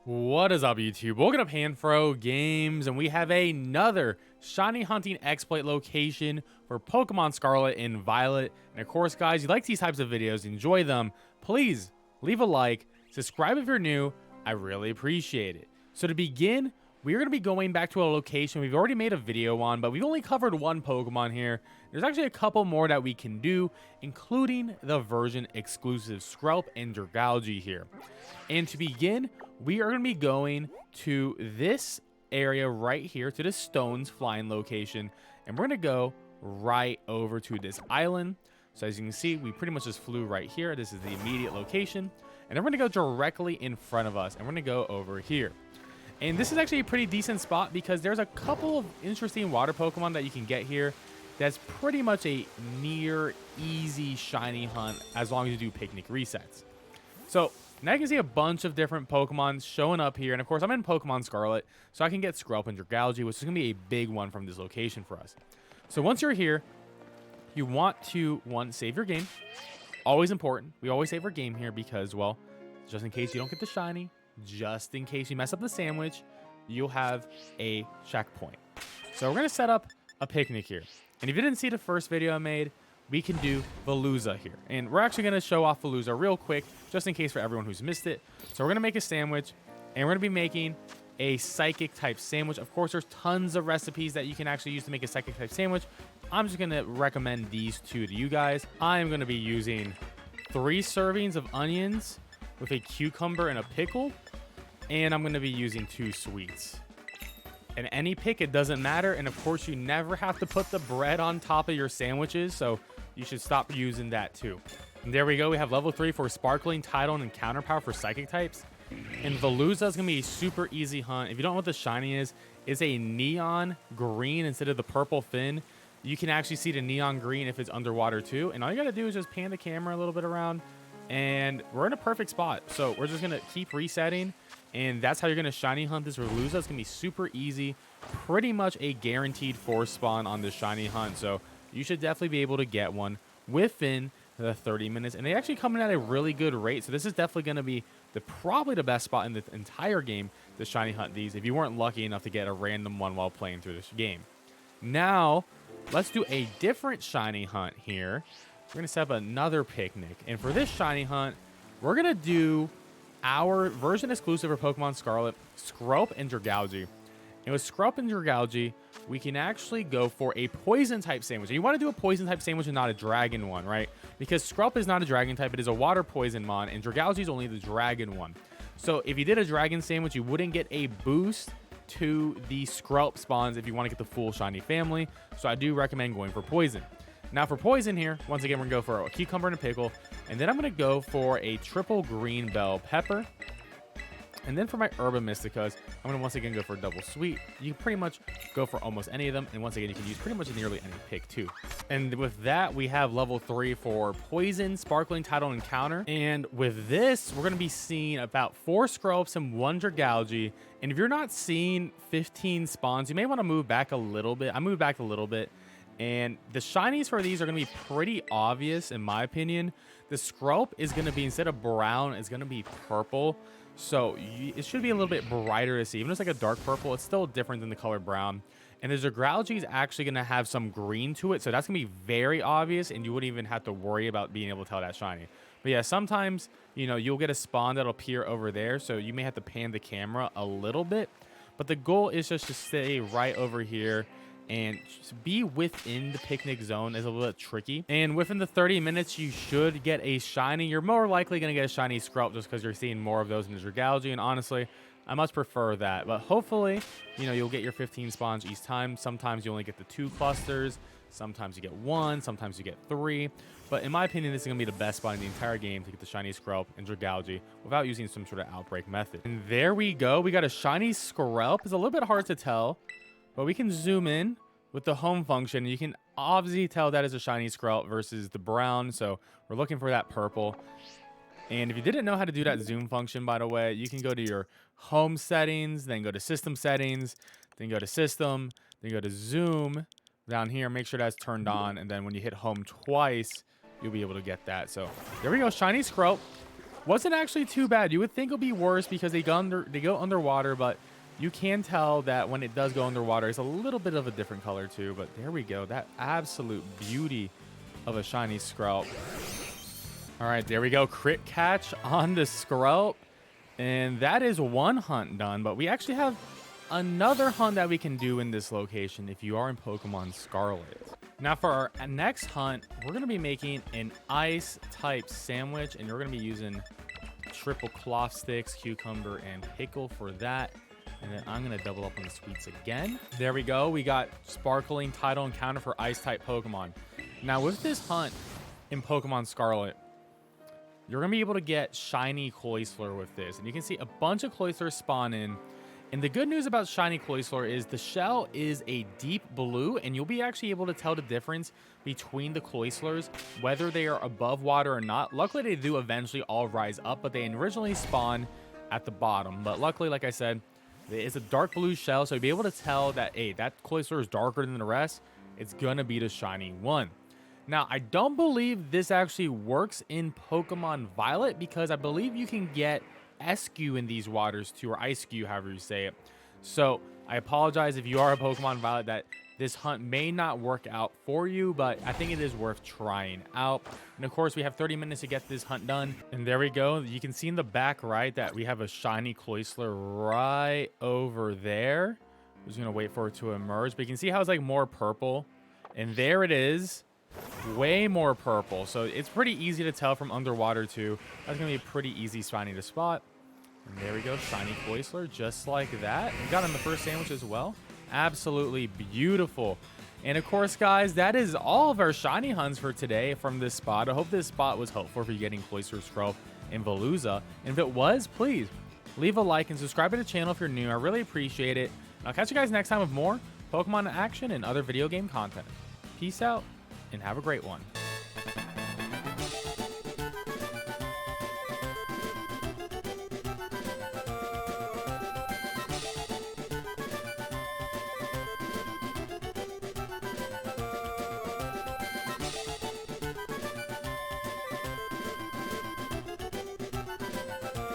What is up, YouTube? Welcome to PanFro Games, and we have another shiny hunting exploit location for Pokemon Scarlet and Violet. And of course, guys, you like these types of videos, enjoy them, please leave a like, subscribe if you're new. I really appreciate it. So to begin, we're going to be going back to a location we've already made a video on, but we've only covered one Pokemon here. There's actually a couple more that we can do, including the version exclusive Skrelp and Dragalge here. And to begin, we are going to be going to this area right here, to the stones flying location, and we're going to go right over to this island. So as you can see, we pretty much just flew right here. This is the immediate location, and then we're going to go directly in front of us, and we're going to go over here. And this is actually a pretty decent spot because there's a couple of interesting water Pokemon that you can get here. That's pretty much a near easy shiny hunt as long as you do picnic resets. So now you can see a bunch of different Pokemon showing up here. And of course, I'm in Pokemon Scarlet, so I can get Skrelp and Dragalge, which is going to be a big one from this location for us. So once you're here, you want to, save your game. Always important. We always save our game here because, well, just in case you don't get the shiny, just in case you mess up the sandwich, you'll have a checkpoint. So we're going to set up a picnic here. And if you didn't see the first video I made, we can do Veluza here. And we're actually going to show off Veluza real quick, just in case for everyone who's missed it. So we're going to make a sandwich, and we're going to be making a psychic type sandwich. Of course, there's tons of recipes that you can actually use to make a psychic type sandwich. I'm just going to recommend these two to you guys. I am going to be using 3 servings of onions with a cucumber and a pickle, and I'm going to be using 2 sweets. And any pick, it doesn't matter. And of course, you never have to put the bread on top of your sandwiches, so you should stop using that too. And there we go. We have level 3 for Sparkling, Tidal, and Counter Power for Psychic types. And Veluza is going to be a super easy hunt. If you don't know what the shiny is, it's a neon green instead of the purple fin. You can actually see the neon green if it's underwater too. And all you got to do is just pan the camera a little bit around, and we're in a perfect spot. So we're just going to keep resetting. And that's how you're going to shiny hunt this Veluza. It's going to be super easy. Pretty much a guaranteed force spawn on this shiny hunt. So you should definitely be able to get one within the 30 minutes. And they actually come in at a really good rate. So this is definitely going to be probably the best spot in the entire game to shiny hunt these, if you weren't lucky enough to get a random one while playing through this game. Now, let's do a different shiny hunt here. We're going to set up another picnic. And for this shiny hunt, we're going to do our version exclusive for Pokemon Scarlet, Skrelp and Dragalge. And with Skrelp and Dragalge, we can actually go for a poison type sandwich. And you want to do a poison type sandwich and not a dragon one, right? Because Skrelp is not a dragon type, it is a water poison mon, and Dragalge is only the dragon one. So if you did a dragon sandwich, you wouldn't get a boost to the Skrelp spawns if you want to get the full shiny family. So I do recommend going for poison. Now for poison here, once again, we're going to go for a cucumber and a pickle. And then I'm going to go for a triple green bell pepper. And then for my Herba Mysticas, I'm going to once again go for a double sweet. You can pretty much go for almost any of them. And once again, you can use pretty much nearly any pick too. And with that, we have level 3 for Poison, Sparkling, Tidal, and Counter. And with this, we're going to be seeing about 4 Skrelps and 1 Dragalge. And if you're not seeing 15 spawns, you may want to move back a little bit. I moved back a little bit. And the shinies for these are going to be pretty obvious, in my opinion. The Skrelp is going to be, instead of brown, it's going to be purple. So it should be a little bit brighter to see. Even if it's like a dark purple, it's still different than the color brown. And the Dragalge is actually going to have some green to it. So that's going to be very obvious, and you wouldn't even have to worry about being able to tell that shiny. But yeah, sometimes, you know, you'll get a spawn that'll appear over there. So you may have to pan the camera a little bit. But the goal is just to stay right over here and be within the picnic zone. Is a little bit tricky. And within the 30 minutes, you should get a shiny. You're more likely going to get a shiny Skrelp just because you're seeing more of those in the Dragalge. And honestly, I much prefer that. But hopefully, you know, you'll get your 15 spawns each time. Sometimes you only get the 2 clusters. Sometimes you get 1. Sometimes you get 3. But in my opinion, this is going to be the best spot in the entire game to get the shiny Skrelp and Dragalge without using some sort of outbreak method. And there we go. We got a shiny Skrelp. It's a little bit hard to tell, but we can zoom in with the home function. You can obviously tell that is a shiny Skrelp versus the brown. So we're looking for that purple. And if you didn't know how to do that zoom function, by the way, you can go to your home settings, then go to system settings, then go to system, then go to zoom down here. Make sure that's turned on. And then when you hit home twice, you'll be able to get that. So there we go. Shiny Skrelp. Wasn't actually too bad. You would think it'll be worse because they go underwater, but you can tell that when it does go underwater, it's a little bit of a different color too. But there we go. That absolute beauty of a Shiny Skrelp. All right, there we go. Crit catch on the Skrelp. And that is one hunt done. But we actually have another hunt that we can do in this location if you are in Pokemon Scarlet. Now for our next hunt, we're going to be making an ice type sandwich. And we're going to be using triple cloth sticks, cucumber, and pickle for that. And then I'm going to double up on the sweets again. There we go. We got sparkling title encounter for ice type Pokemon. Now with this hunt in Pokemon Scarlet, you're going to be able to get shiny Cloyster with this. And you can see a bunch of Cloysters spawn in. And the good news about shiny Cloyster is the shell is a deep blue, and you'll be actually able to tell the difference between the Cloysters, whether they are above water or not. Luckily, they do eventually all rise up, but they originally spawn at the bottom. But luckily, like I said, it's a dark blue shell, so you'll be able to tell that, hey, that Cloyster is darker than the rest. It's going to be the shiny one. Now, I don't believe this actually works in Pokemon Violet because I believe you can get SQ in these waters too, or IceQ, however you say it. So I apologize if you are a Pokemon Violet that this hunt may not work out for you, but I think it is worth trying out. And of course, we have 30 minutes to get this hunt done. And there we go. You can see in the back right that we have a shiny Cloyster right over there. I'm just going to wait for it to emerge. But you can see how it's like more purple. And there it is. Way more purple. So it's pretty easy to tell from underwater too. That's going to be a pretty easy shiny to spot. And there we go. Shiny Cloyster just like that. We got on the first sandwich as well. Absolutely beautiful. And of course, guys, that is all of our shiny hunts for today from this spot. I hope this spot was helpful for you getting Cloyster, Skrelp, and Veluza. And if it was, please leave a like and subscribe to the channel if you're new. I really appreciate it. And I'll catch you guys next time with more Pokemon action and other video game content. Peace out and have a great one.